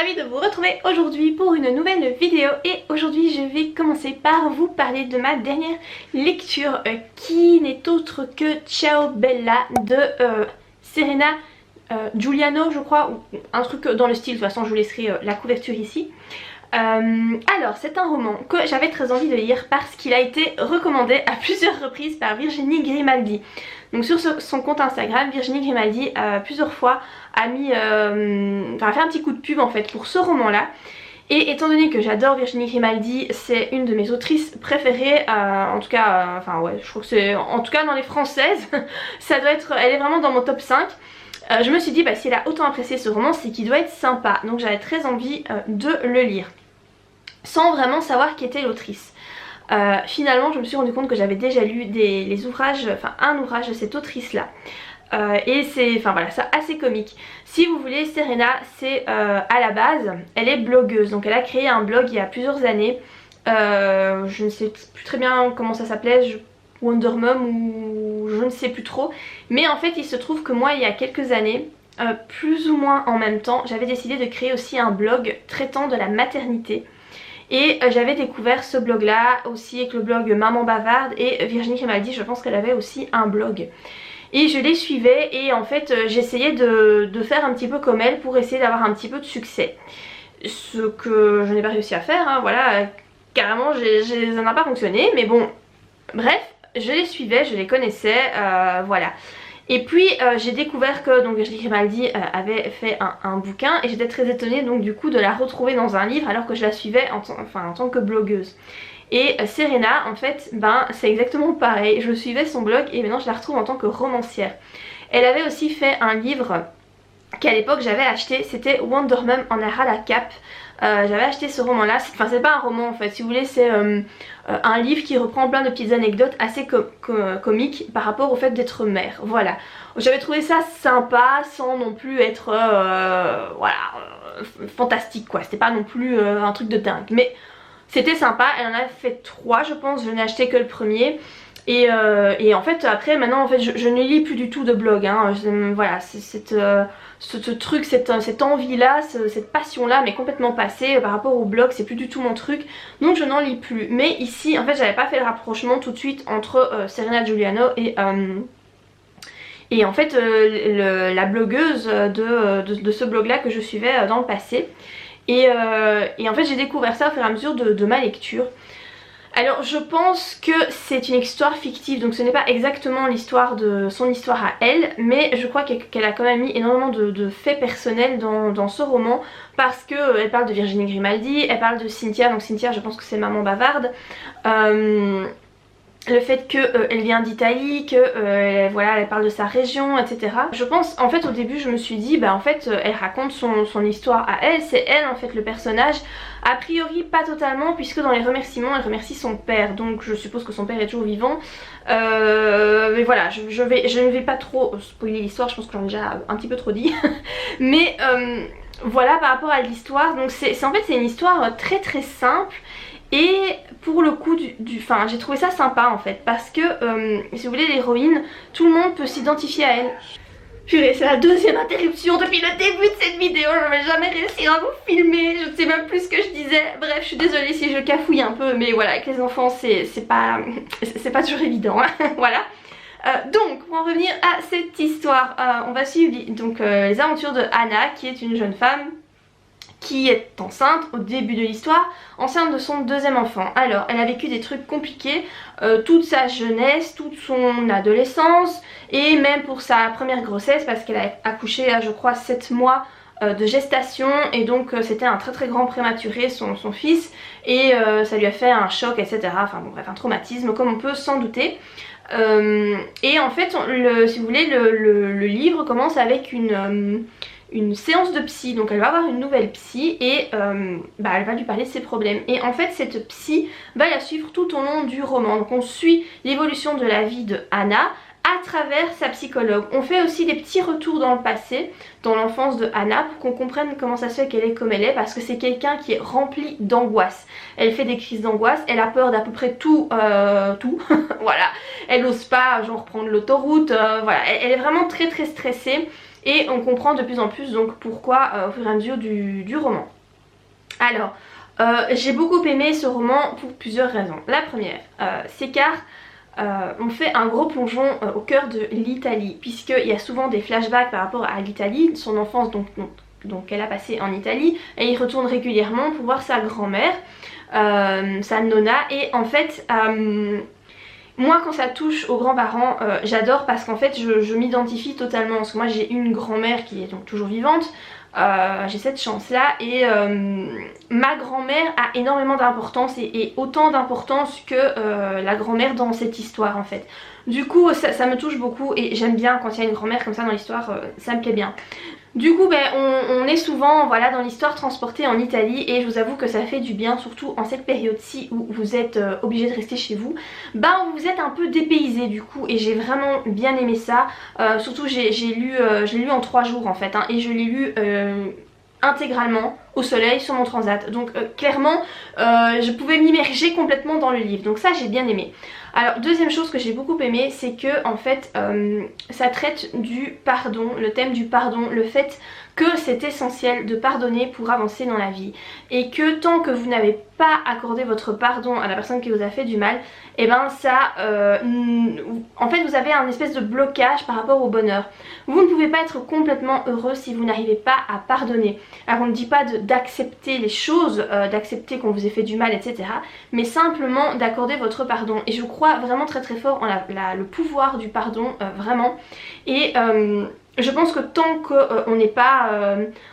ravie de vous retrouver aujourd'hui pour une nouvelle vidéo et aujourd'hui je vais commencer par vous parler de ma dernière lecture qui n'est autre que Ciao Bella de Serena Giuliano je crois, ou un truc dans le style. De toute façon je vous laisserai la couverture ici. Alors c'est un roman que j'avais très envie de lire parce qu'il a été recommandé à plusieurs reprises par Virginie Grimaldi. Donc sur son compte Instagram, Virginie Grimaldi plusieurs fois a mis, a fait un petit coup de pub en fait pour ce roman là. Et étant donné que j'adore Virginie Grimaldi, c'est une de mes autrices préférées, en tout cas, enfin ouais, je trouve que c'est, en tout cas dans les françaises, ça doit être, elle est vraiment dans mon top 5. Je me suis dit bah si elle a autant apprécié ce roman, c'est qu'il doit être sympa, donc j'avais très envie de le lire. Sans vraiment savoir qui était l'autrice. Finalement je me suis rendu compte que j'avais déjà lu les ouvrages, enfin un ouvrage de cette autrice là. Et c'est, enfin voilà, c'est assez comique. Si vous voulez, Serena, c'est à la base, elle est blogueuse. Donc elle a créé un blog il y a plusieurs années. Je ne sais plus très bien comment ça s'appelait, Wonder Mom ou je ne sais plus trop. Mais en fait il se trouve que moi il y a quelques années, plus ou moins en même temps, j'avais décidé de créer aussi un blog traitant de la maternité. Et j'avais découvert ce blog là aussi avec le blog Maman Bavarde, et Virginie Grimaldi, je pense qu'elle avait aussi un blog. Et je les suivais et en fait j'essayais de faire un petit peu comme elle pour essayer d'avoir un petit peu de succès. Ce que je n'ai pas réussi à faire, hein, voilà, carrément ça n'a pas fonctionné, mais bon, bref, je les suivais, je les connaissais, voilà. Et puis j'ai découvert que donc Virginie Grimaldi avait fait un bouquin et j'étais très étonnée donc du coup de la retrouver dans un livre alors que je la suivais en tant que blogueuse. Et Serena en fait ben c'est exactement pareil, je suivais son blog et maintenant je la retrouve en tant que romancière. Elle avait aussi fait un livre qu'à l'époque j'avais acheté, c'était Wonder Mom en a ras la cape. J'avais acheté ce roman là, enfin c'est pas un roman en fait, si vous voulez c'est un livre qui reprend plein de petites anecdotes assez comiques par rapport au fait d'être mère, voilà. J'avais trouvé ça sympa sans non plus être fantastique quoi, c'était pas non plus un truc de dingue, mais c'était sympa. Elle en a fait 3 je pense, je n'ai acheté que le premier. Et en fait après maintenant en fait je ne lis plus du tout de blog, hein. Voilà, ce truc, cette envie là, cette passion là m'est complètement passée par rapport au blog, c'est plus du tout mon truc, donc je n'en lis plus. Mais ici en fait j'avais pas fait le rapprochement tout de suite entre Serena Giuliano et en fait la blogueuse de ce blog là que je suivais dans le passé. Et en fait j'ai découvert ça au fur et à mesure de ma lecture. Alors je pense que c'est une histoire fictive, donc ce n'est pas exactement l'histoire de son histoire à elle, mais je crois qu'elle a quand même mis énormément de faits personnels dans ce roman, parce que elle parle de Virginie Grimaldi, elle parle de Cynthia, donc Cynthia je pense que c'est Maman Bavarde. Le fait qu'elle vient d'Italie, que voilà, elle parle de sa région, etc. Je pense, en fait au début je me suis dit, bah en fait elle raconte son histoire à elle, c'est elle en fait le personnage. A priori pas totalement, puisque dans les remerciements elle remercie son père, donc je suppose que son père est toujours vivant. Mais voilà, je ne vais pas trop spoiler l'histoire, je pense que j'en ai déjà un petit peu trop dit. Mais voilà par rapport à l'histoire, donc en fait c'est une histoire très très simple. Et pour le coup, enfin, j'ai trouvé ça sympa en fait, parce que si vous voulez l'héroïne, tout le monde peut s'identifier à elle. Purée, c'est la deuxième interruption depuis le début de cette vidéo, je vais jamais réussir à vous filmer, je ne sais même plus ce que je disais. Bref, je suis désolée si je cafouille un peu, mais voilà, avec les enfants c'est pas toujours évident, hein. Voilà. Donc, pour en revenir à cette histoire, on va suivre donc, les aventures de Anna, qui est une jeune femme qui est enceinte au début de l'histoire, enceinte de son 2e enfant. Alors elle a vécu des trucs compliqués toute sa jeunesse, toute son adolescence et même pour sa première grossesse, parce qu'elle a accouché à je crois 7 mois de gestation, et donc c'était un très grand prématuré son fils, et ça lui a fait un choc, etc. Enfin bon bref, un traumatisme comme on peut s'en douter. Et en fait si vous voulez le livre commence avec une séance de psy, donc elle va avoir une nouvelle psy et elle va lui parler de ses problèmes. Et en fait cette psy va la suivre tout au long du roman, donc on suit l'évolution de la vie de Anna à travers sa psychologue. On fait aussi des petits retours dans le passé, dans l'enfance de Anna, pour qu'on comprenne comment ça se fait qu'elle est comme elle est, parce que c'est quelqu'un qui est rempli d'angoisse. Elle fait des crises d'angoisse, elle a peur d'à peu près tout, voilà. Elle n'ose pas genre prendre l'autoroute, voilà. Elle est vraiment très stressée. et on comprend de plus en plus donc pourquoi au fur et à mesure du roman. Alors j'ai beaucoup aimé ce roman pour plusieurs raisons. La première, c'est car on fait un gros plongeon au cœur de l'Italie, puisqu'il y a souvent des flashbacks par rapport à l'Italie, son enfance donc qu'elle a passé en Italie, et il retourne régulièrement pour voir sa grand-mère, sa nonna, et en fait moi quand ça touche aux grands-parents j'adore, parce qu'en fait je m'identifie totalement, parce que moi j'ai une grand-mère qui est donc toujours vivante, j'ai cette chance là, et ma grand-mère a énormément d'importance, et autant d'importance que la grand-mère dans cette histoire en fait. Du coup ça me touche beaucoup, et j'aime bien quand il y a une grand-mère comme ça dans l'histoire, ça me plaît bien. Du coup on est souvent voilà, dans l'histoire transportée en Italie, et je vous avoue que ça fait du bien, surtout en cette période-ci où vous êtes obligé de rester chez vous. Vous êtes un peu dépaysé du coup, et j'ai vraiment bien aimé ça. Surtout j'ai lu en 3 jours en fait, hein, et je l'ai lu intégralement au soleil sur mon transat, donc clairement je pouvais m'immerger complètement dans le livre, donc ça j'ai bien aimé. Alors deuxième chose que j'ai beaucoup aimé, c'est que en fait ça traite du pardon, le thème du pardon, le fait que c'est essentiel de pardonner pour avancer dans la vie, et que tant que vous n'avez pas accordé votre pardon à la personne qui vous a fait du mal, et ben ça en fait vous avez un espèce de blocage par rapport au bonheur. Vous ne pouvez pas être complètement heureux si vous n'arrivez pas à pardonner. Alors on ne dit pas d'accepter les choses, d'accepter qu'on vous ait fait du mal, etc., mais simplement d'accorder votre pardon, et je crois vraiment très très fort en le pouvoir du pardon, vraiment, et je pense que tant qu'on n'est pas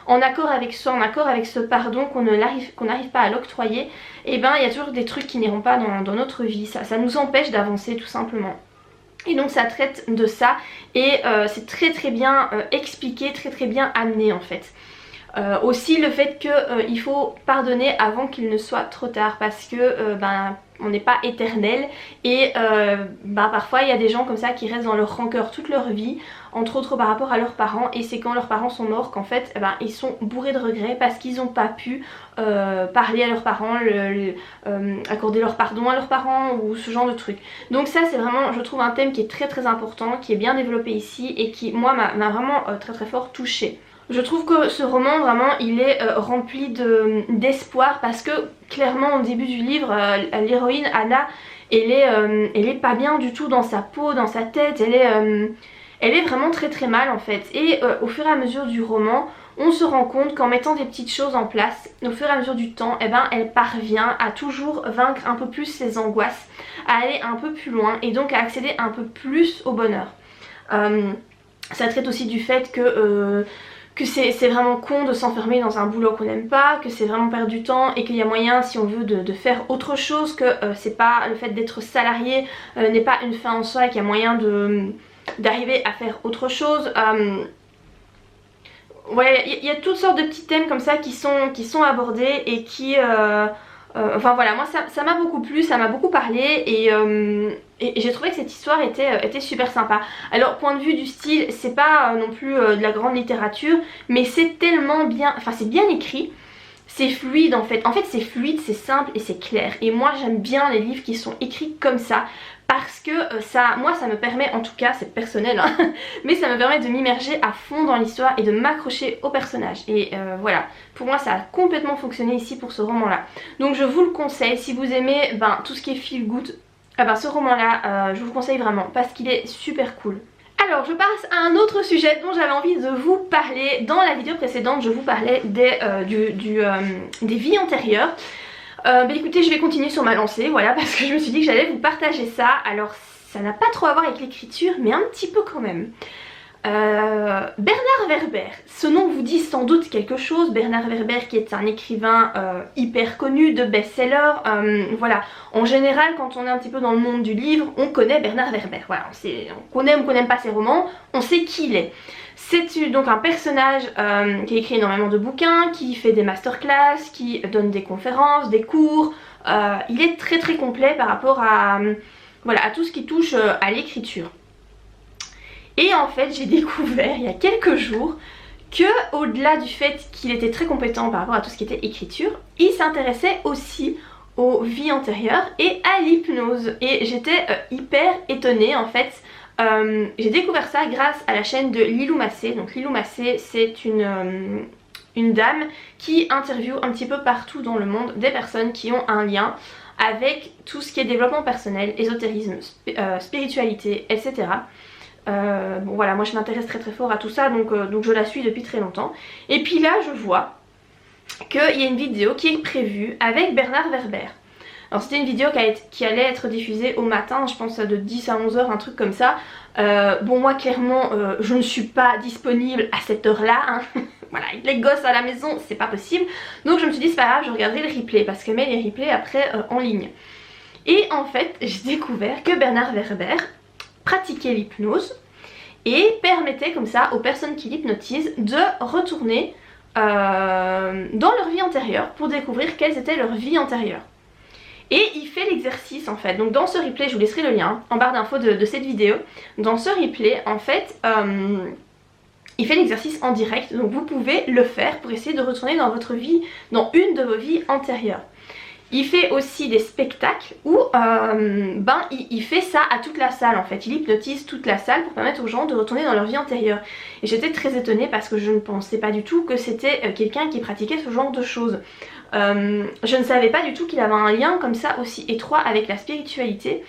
en accord avec soi, en accord avec ce pardon, qu'on n'arrive pas à l'octroyer, et ben il y a toujours des trucs qui n'iront pas dans notre vie, ça nous empêche d'avancer tout simplement. Et donc ça traite de ça, et c'est très très bien expliqué, très très bien amené en fait. Aussi le fait qu'il faut pardonner avant qu'il ne soit trop tard, parce que on n'est pas éternel, et parfois il y a des gens comme ça qui restent dans leur rancœur toute leur vie, entre autres par rapport à leurs parents, et c'est quand leurs parents sont morts qu'en fait ils sont bourrés de regrets parce qu'ils n'ont pas pu parler à leurs parents, accorder leur pardon à leurs parents, ou ce genre de trucs. Donc ça c'est vraiment, je trouve, un thème qui est très très important, qui est bien développé ici, et qui moi m'a vraiment très très fort touchée. Je trouve que ce roman vraiment il est rempli d'espoir, parce que clairement au début du livre l'héroïne Anna elle est pas bien du tout dans sa peau, dans sa tête, elle est vraiment très très mal en fait, et au fur et à mesure du roman on se rend compte qu'en mettant des petites choses en place au fur et à mesure du temps, elle parvient à toujours vaincre un peu plus ses angoisses, à aller un peu plus loin, et donc à accéder un peu plus au bonheur. Ça traite aussi du fait que c'est vraiment con de s'enfermer dans un boulot qu'on n'aime pas, que c'est vraiment perdre du temps, et qu'il y a moyen, si on veut, de faire autre chose, que c'est pas le fait d'être salarié n'est pas une fin en soi, et qu'il y a moyen d'arriver à faire autre chose. Ouais, il y a toutes sortes de petits thèmes comme ça qui sont abordés, et qui enfin voilà, moi ça m'a beaucoup plu, ça m'a beaucoup parlé, et j'ai trouvé que cette histoire était super sympa. Alors point de vue du style, c'est pas non plus de la grande littérature, mais c'est tellement bien, enfin c'est bien écrit, c'est fluide en fait c'est fluide, c'est simple et c'est clair, et moi j'aime bien les livres qui sont écrits comme ça, parce que moi ça me permet, en tout cas c'est personnel hein, mais ça me permet de m'immerger à fond dans l'histoire et de m'accrocher au personnage, et voilà, pour moi ça a complètement fonctionné ici pour ce roman là. Donc je vous le conseille, si vous aimez tout ce qui est feel good, ce roman là je vous le conseille vraiment, parce qu'il est super cool. Alors je passe à un autre sujet dont j'avais envie de vous parler. Dans la vidéo précédente je vous parlais des vies antérieures. Écoutez, je vais continuer sur ma lancée, voilà, parce que je me suis dit que j'allais vous partager ça. Alors ça n'a pas trop à voir avec l'écriture, mais un petit peu quand même. Bernard Werber, ce nom vous dit sans doute quelque chose. Bernard Werber qui est un écrivain hyper connu de best-seller, voilà, en général quand on est un petit peu dans le monde du livre on connaît Bernard Werber, voilà, on connaît ou qu'on n'aime pas ses romans, on sait qui il est. C'est donc un personnage qui écrit énormément de bouquins, qui fait des masterclass, qui donne des conférences, des cours, il est très très complet par rapport à, voilà, à tout ce qui touche à l'écriture. Et en fait j'ai découvert il y a quelques jours que, au-delà du fait qu'il était très compétent par rapport à tout ce qui était écriture, il s'intéressait aussi aux vies antérieures et à l'hypnose. Et j'étais hyper étonnée en fait J'ai découvert ça grâce à la chaîne de Lilou Massé. Donc Lilou Massé, c'est une dame qui interviewe un petit peu partout dans le monde des personnes qui ont un lien avec tout ce qui est développement personnel, ésotérisme, spiritualité, etc. Bon voilà, moi je m'intéresse très fort à tout ça, donc je la suis depuis très longtemps. Et puis là je vois qu'il y a une vidéo qui est prévue avec Bernard Werber. Alors c'était une vidéo qui allait être diffusée au matin, je pense de 10 à 11 h, un truc comme ça. Bon moi clairement je ne suis pas disponible à cette heure là, hein. Voilà, avec les gosses à la maison c'est pas possible. Donc je me suis dit c'est pas grave, je regarderai le replay parce qu'elle met les replays après en ligne. Et en fait j'ai découvert que Bernard Werber pratiquait l'hypnose et permettait comme ça aux personnes qui l'hypnotisent de retourner dans leur vie antérieure pour découvrir quelles étaient leurs vies antérieures. Et il fait l'exercice en fait, donc dans ce replay, je vous laisserai le lien en barre d'infos de cette vidéo. Dans ce replay en fait, il fait l'exercice en direct, donc vous pouvez le faire pour essayer de retourner dans votre vie, dans une de vos vies antérieures. Il fait aussi des spectacles où il fait ça à toute la salle en fait, il hypnotise toute la salle pour permettre aux gens de retourner dans leur vie antérieure. Et j'étais très étonnée parce que je ne pensais pas du tout que c'était quelqu'un qui pratiquait ce genre de choses. Je ne savais pas du tout qu'il avait un lien comme ça aussi étroit avec la spiritualité.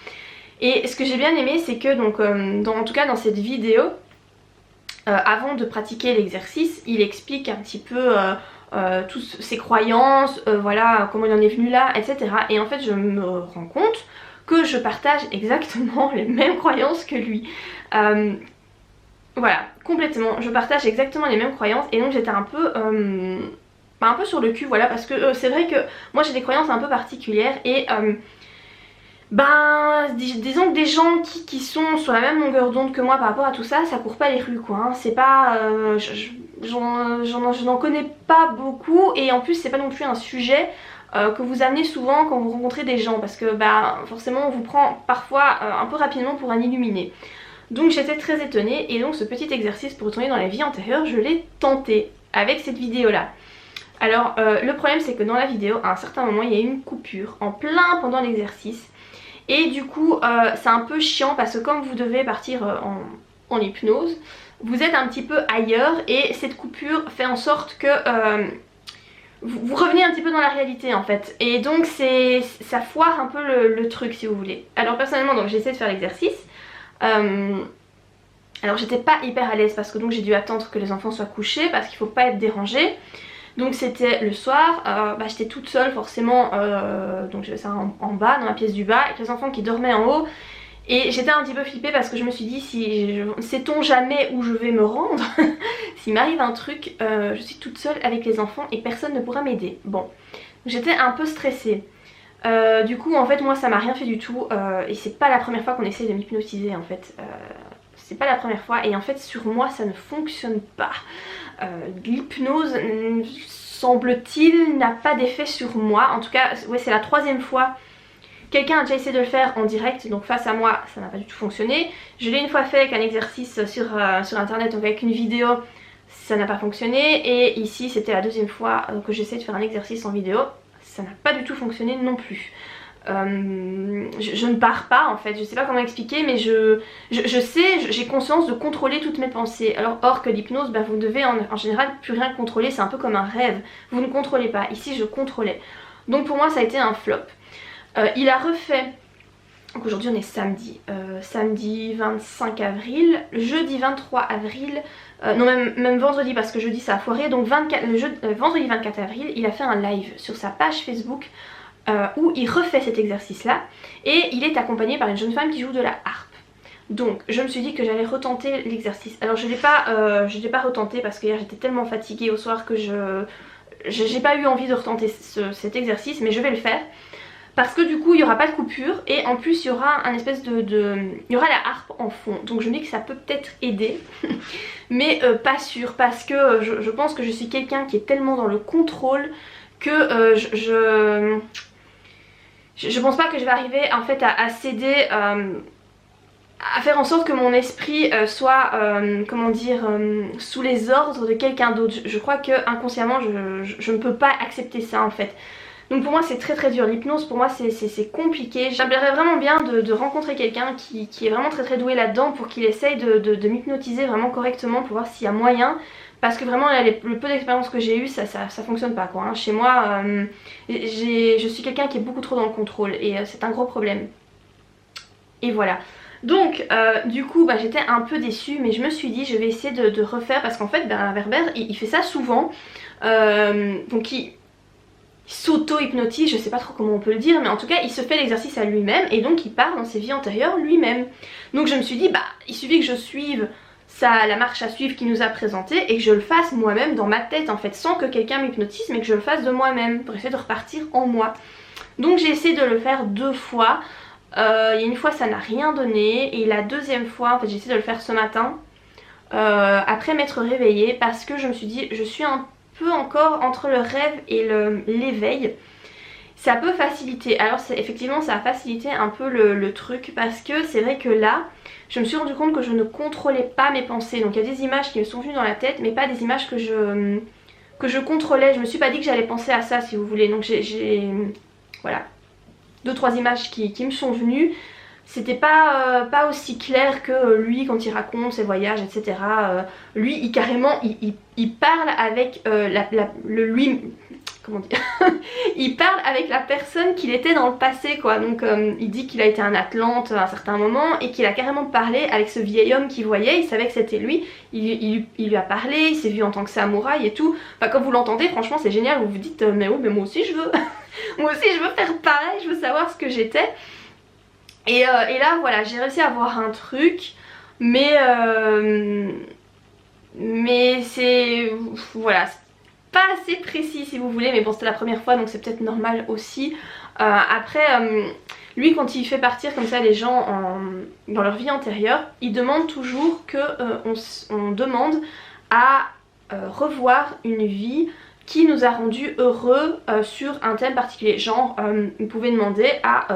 Et ce que j'ai bien aimé c'est que donc, en tout cas dans cette vidéo, avant de pratiquer l'exercice, il explique un petit peu toutes ses croyances, voilà comment il en est venu là, etc. Et en fait je me rends compte que je partage exactement les mêmes croyances que lui. Voilà, complètement, je partage exactement les mêmes croyances et donc j'étais un peu sur le cul, voilà, parce que c'est vrai que moi j'ai des croyances un peu particulières et disons que des gens qui sont sur la même longueur d'onde que moi par rapport à tout ça, ça court pas les rues quoi, hein. C'est pas... je n'en connais pas beaucoup et en plus c'est pas non plus un sujet que vous amenez souvent quand vous rencontrez des gens parce que forcément on vous prend parfois un peu rapidement pour un illuminé. Donc j'étais très étonnée et donc ce petit exercice pour retourner dans la vie antérieure, je l'ai tenté avec cette vidéo là. Alors le problème c'est que dans la vidéo à un certain moment il y a une coupure en plein pendant l'exercice. Et du coup c'est un peu chiant parce que comme vous devez partir en hypnose, vous êtes un petit peu ailleurs et cette coupure fait en sorte que vous revenez un petit peu dans la réalité en fait. Et donc ça foire un peu le truc si vous voulez. Alors personnellement donc j'ai essayé de faire l'exercice. Alors j'étais pas hyper à l'aise parce que donc j'ai dû attendre que les enfants soient couchés parce qu'il faut pas être dérangé. Donc c'était le soir, j'étais toute seule forcément, donc j'avais ça en bas, dans la pièce du bas, avec les enfants qui dormaient en haut. Et j'étais un petit peu flippée parce que je me suis dit, sait-on jamais où je vais me rendre. S'il m'arrive un truc, je suis toute seule avec les enfants et personne ne pourra m'aider. Bon, j'étais un peu stressée. Du coup en fait moi ça m'a rien fait du tout et c'est pas la première fois qu'on essaye de m'hypnotiser en fait. C'est pas la première fois et en fait sur moi ça ne fonctionne pas. L'hypnose semble-t-il n'a pas d'effet sur moi. En tout cas ouais, c'est la troisième fois. Quelqu'un a déjà essayé de le faire en direct, donc face à moi ça n'a pas du tout fonctionné. Je l'ai une fois fait avec un exercice sur internet, donc avec une vidéo, ça n'a pas fonctionné. Et ici c'était la deuxième fois que j'essaie de faire un exercice en vidéo, ça n'a pas du tout fonctionné non plus. Je ne pars pas en fait, je sais pas comment expliquer mais je sais, j'ai conscience de contrôler toutes mes pensées. Alors or que l'hypnose, vous devez en général plus rien contrôler, c'est un peu comme un rêve, vous ne contrôlez pas, ici je contrôlais. Donc pour moi ça a été un flop. Il a refait, donc aujourd'hui on est samedi, samedi 25 avril, jeudi 23 avril, non même vendredi parce que jeudi ça a foiré, donc vendredi 24 avril il a fait un live sur sa page Facebook où il refait cet exercice là et il est accompagné par une jeune femme qui joue de la harpe. Donc je me suis dit que j'allais retenter l'exercice. Alors je l'ai pas retenté parce que hier j'étais tellement fatiguée au soir que j'ai pas eu envie de retenter cet exercice, mais je vais le faire. Parce que du coup il n'y aura pas de coupure et en plus il y aura un espèce il y aura la harpe en fond. Donc je me dis que ça peut peut-être aider mais pas sûr parce que je pense que je suis quelqu'un qui est tellement dans le contrôle que je pense pas que je vais arriver en fait à céder, à faire en sorte que mon esprit soit comment dire, sous les ordres de quelqu'un d'autre. Je crois que inconsciemment je ne peux pas accepter ça en fait. Donc pour moi c'est très dur, l'hypnose pour moi c'est compliqué. J'aimerais vraiment bien de rencontrer quelqu'un qui est vraiment très doué là-dedans pour qu'il essaye de m'hypnotiser vraiment correctement pour voir s'il y a moyen. Parce que vraiment là, le peu d'expérience que j'ai eu ça fonctionne pas quoi. Hein. Chez moi je suis quelqu'un qui est beaucoup trop dans le contrôle et c'est un gros problème. Et voilà. Donc du coup j'étais un peu déçue, mais je me suis dit je vais essayer de refaire parce qu'en fait Bernard Werber il fait ça souvent. Donc il s'auto-hypnotise, je sais pas trop comment on peut le dire, mais en tout cas il se fait l'exercice à lui-même et donc il part dans ses vies antérieures lui-même. Donc je me suis dit il suffit que je suive la marche à suivre qu'il nous a présentée et que je le fasse moi-même dans ma tête en fait, sans que quelqu'un m'hypnotise, mais que je le fasse de moi-même pour essayer de repartir en moi. Donc j'ai essayé de le faire 2 fois. Il y a une fois ça n'a rien donné et la deuxième fois en fait j'ai essayé de le faire ce matin après m'être réveillée parce que je me suis dit je suis un peu encore entre le rêve et l'éveil. Ça peut faciliter, alors effectivement ça a facilité un peu le truc parce que c'est vrai que là je me suis rendu compte que je ne contrôlais pas mes pensées. Donc il y a des images qui me sont venues dans la tête mais pas des images que je contrôlais. Je me suis pas dit que j'allais penser à ça si vous voulez. Donc j'ai voilà 2-3 images qui me sont venues. C'était pas aussi clair que lui quand il raconte ses voyages etc. Lui il carrément il parle avec comment dire il parle avec la personne qu'il était dans le passé quoi. Donc il dit qu'il a été un Atlante à un certain moment et qu'il a carrément parlé avec ce vieil homme qu'il voyait. Il savait que c'était lui, il lui a parlé, il s'est vu en tant que samouraï et tout. Enfin quand vous l'entendez franchement c'est génial, vous vous dites mais oui mais moi aussi je veux moi aussi je veux faire pareil, je veux savoir ce que j'étais. Et là voilà j'ai réussi à voir un truc mais c'est voilà pas assez précis si vous voulez, mais bon c'était la première fois donc c'est peut-être normal aussi. Après lui quand il fait partir comme ça les gens dans leur vie antérieure, il demande toujours que on demande à revoir une vie qui nous a rendu heureux sur un thème particulier. Genre vous pouvez demander à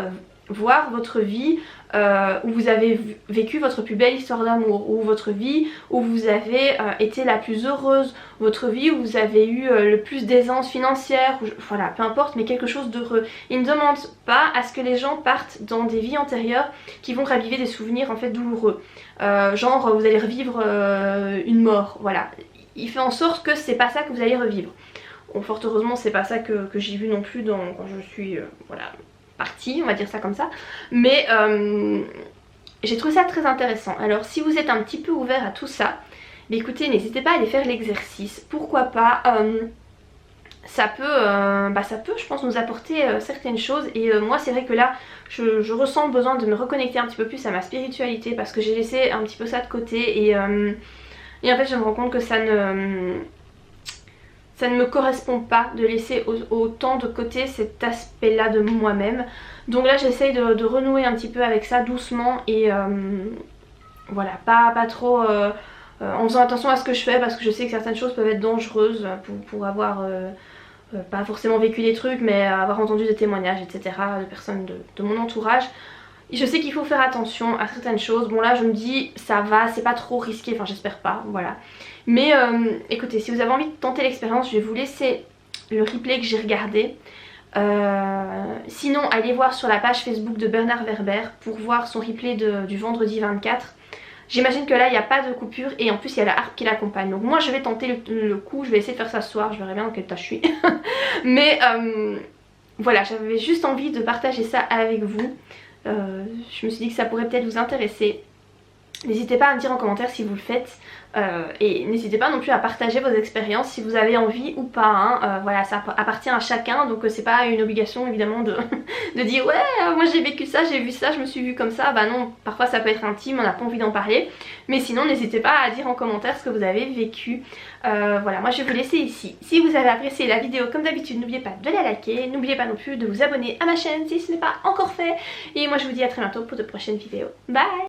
voir votre vie où vous avez vécu votre plus belle histoire d'amour, ou votre vie où vous avez été la plus heureuse, votre vie où vous avez eu le plus d'aisance financière, voilà peu importe mais quelque chose d'heureux. Il ne demande pas à ce que les gens partent dans des vies antérieures qui vont raviver des souvenirs en fait douloureux, genre vous allez revivre une mort, voilà. Il fait en sorte que c'est pas ça que vous allez revivre. Bon, fort heureusement c'est pas ça que j'ai vu non plus quand je suis voilà partie, on va dire ça comme ça, mais j'ai trouvé ça très intéressant. Alors si vous êtes un petit peu ouvert à tout ça, mais écoutez n'hésitez pas à aller faire l'exercice, pourquoi pas, ça peut je pense nous apporter certaines choses et moi c'est vrai que là je ressens le besoin de me reconnecter un petit peu plus à ma spiritualité parce que j'ai laissé un petit peu ça de côté et en fait je me rends compte que ça ne me correspond pas de laisser autant de côté cet aspect là de moi-même. Donc là j'essaye de renouer un petit peu avec ça doucement et voilà, pas trop en faisant attention à ce que je fais parce que je sais que certaines choses peuvent être dangereuses pour avoir pas forcément vécu des trucs mais avoir entendu des témoignages etc. de personnes de mon entourage. Et je sais qu'il faut faire attention à certaines choses. Bon là je me dis ça va, c'est pas trop risqué, enfin j'espère pas, voilà. Mais écoutez, si vous avez envie de tenter l'expérience, je vais vous laisser le replay que j'ai regardé. Sinon allez voir sur la page Facebook de Bernard Werber pour voir son replay du vendredi 24. J'imagine que là il n'y a pas de coupure et en plus il y a la harpe qui l'accompagne. Donc moi je vais tenter le coup, je vais essayer de faire ça ce soir, je verrai bien dans quelle tâche je suis. Mais voilà, j'avais juste envie de partager ça avec vous. Je me suis dit que ça pourrait peut-être vous intéresser. N'hésitez pas à me dire en commentaire si vous le faites et n'hésitez pas non plus à partager vos expériences si vous avez envie ou pas, hein. Voilà, ça appartient à chacun donc c'est pas une obligation évidemment de dire ouais moi j'ai vécu ça, j'ai vu ça, je me suis vue comme ça. Bah non, parfois ça peut être intime, on n'a pas envie d'en parler, mais sinon n'hésitez pas à dire en commentaire ce que vous avez vécu. Voilà, moi je vais vous laisser ici. Si vous avez apprécié la vidéo comme d'habitude n'oubliez pas de la liker, n'oubliez pas non plus de vous abonner à ma chaîne si ce n'est pas encore fait et moi je vous dis à très bientôt pour de prochaines vidéos. Bye.